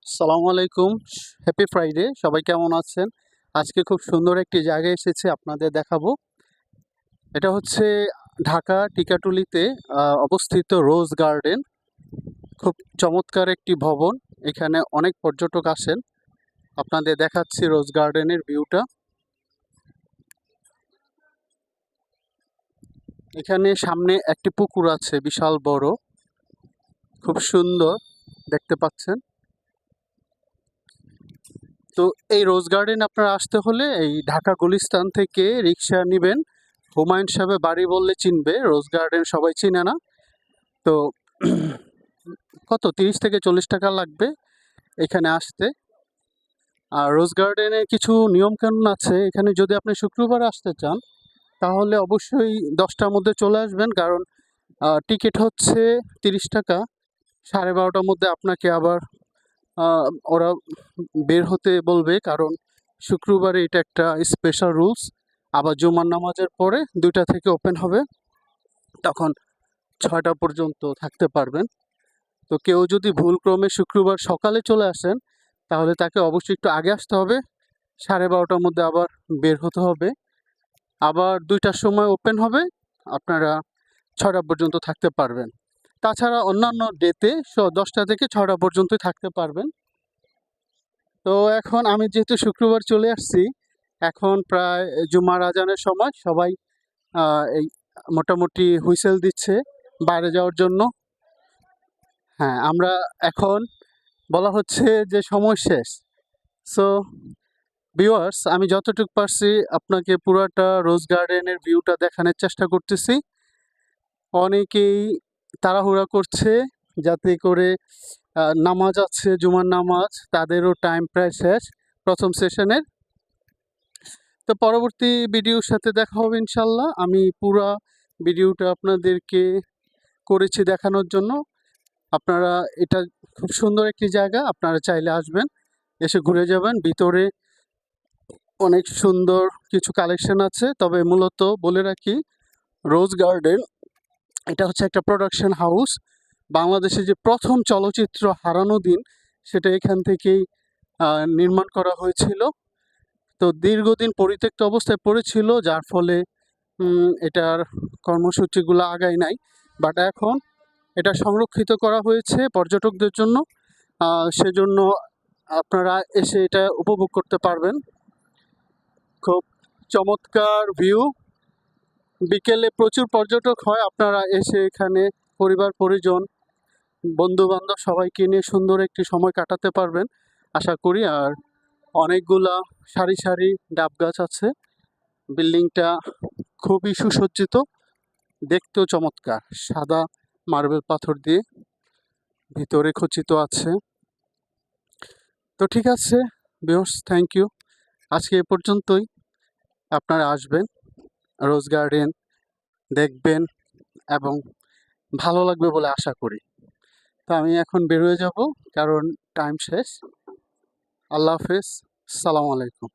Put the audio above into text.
আসসালামু আলাইকুম। Happy Friday. সবাই কেমন আছেন? আজকে খুব সুন্দর একটি জায়গায় এসেছি আপনাদের দেখাবো। এটা হচ্ছে ঢাকা টিকাটুলিতে অবস্থিত রোজ গার্ডেন। খুব চমৎকার একটি ভবন। এখানে অনেক পর্যটক আসেন। আপনাদের দেখাচ্ছি রোজ গার্ডেনের ভিউটা। এখানে সামনে একটি পুকুর আছে বিশাল বড়, খুব সুন্দর দেখতে পাচ্ছেন। তো এই রোজ গার্ডেন আপনারা আসতে হলে এই ঢাকা গুলিস্তান থেকে রিক্সা নেবেন। হুমায়ুন সাহেবের বাড়ি বললে চিনবে, রোজ গার্ডেন সবাই চিনে না। তো কত 30 থেকে 40 টাকা লাগবে এখানে আসতে। আর রোজ গার্ডেনে কিছু নিয়মকানুন আছে। এখানে যদি আপনি শুক্রবার আসতে চান তাহলে অবশ্যই 10টার মধ্যে চলে আসবেন, কারণ টিকিট হচ্ছে 30 টাকা। 12:30টার মধ্যে আপনাকে আবার ওরা বের হতে বলবে, কারণ শুক্রবারে এটা একটা স্পেশাল রুলস। আবার জুমার নামাজের পরে 2টা থেকে ওপেন হবে, তখন 6টা পর্যন্ত থাকতে পারবেন। তো কেউ যদি ভুলক্রমে শুক্রবার সকালে চলে আসেন তাহলে তাকে অবশ্যই একটু আগে আসতে হবে। 12:30টার মধ্যে আবার বের হতে হবে। আবার 2টার সময় ওপেন হবে, আপনারা 6টা পর্যন্ত থাকতে পারবেন। তাছাড়া অন্যান্য ডেতে 10টা থেকে 6টা পর্যন্তই থাকতে পারবেন। তো এখন আমি যেহেতু শুক্রবার চলে আসছি, এখন প্রায় জুমার আজানের সময় সবাই এই মোটামুটি হুইসেল দিচ্ছে বাইরে যাওয়ার জন্য। হ্যাঁ, আমরা এখন বলা হচ্ছে যে সময় শেষ। সো ভিউয়ার্স, আমি যতটুকু পারছি আপনাকে পুরাটা রোজ গার্ডেনের ভিউটা দেখানোর চেষ্টা করতেছি। অনেকেই তাড়াহুড়া করছে যাতে করে নামাজ আছে, জুমার নামাজ, তাদেরও টাইম প্রায় শেষ প্রথম সেশনের। তো পরবর্তী ভিডিওর সাথে দেখা হবে ইনশাল্লাহ। আমি পুরা ভিডিওটা আপনাদেরকে করেছি দেখানোর জন্য। আপনারা, এটা খুব সুন্দর একটি জায়গা, আপনারা চাইলে আসবেন, এসে ঘুরে যাবেন। ভিতরে অনেক সুন্দর কিছু কালেকশন আছে। তবে মূলত বলে রাখি, রোজ গার্ডেন এটা হচ্ছে একটা প্রোডাকশন হাউস। বাংলাদেশে যে প্রথম চলচ্চিত্র হারানো দিন, সেটা এখান থেকেই নির্মাণ করা হয়েছিল। তো দীর্ঘদিন পরিত্যক্ত অবস্থায় পড়েছিল, যার ফলে এটার কর্মসূচিগুলো আগায় নাই। বাট এখন এটা সংরক্ষিত করা হয়েছে পর্যটকদের জন্য। সেজন্য আপনারা এসে এটা উপভোগ করতে পারবেন। খুব চমৎকার ভিউ। বিকেলে প্রচুর পর্যটক হয়। আপনারা এসে এখানে পরিবার পরিজন বন্ধু বান্ধব সবাইকে নিয়ে সুন্দর একটি সময় কাটাতে পারবেন আশা করি। আর অনেকগুলা সারি সারি ডাব গাছ আছে। বিল্ডিংটা খুবই সুসজ্জিত, দেখতেও চমৎকার, সাদা মার্বেল পাথর দিয়ে ভিতরে খচিত আছে। তো ঠিক আছে ভিউয়ার্স, থ্যাংক ইউ। আজকে এ পর্যন্তই। আপনারা আসবেন, রোজ গার্ডেন দেখবেন এবং ভালো লাগবে বলে আশা করি। তো আমি এখন বের হয়ে যাব, কারণ টাইম শেষ। আল্লাহ হাফেজ, আসসালামু আলাইকুম।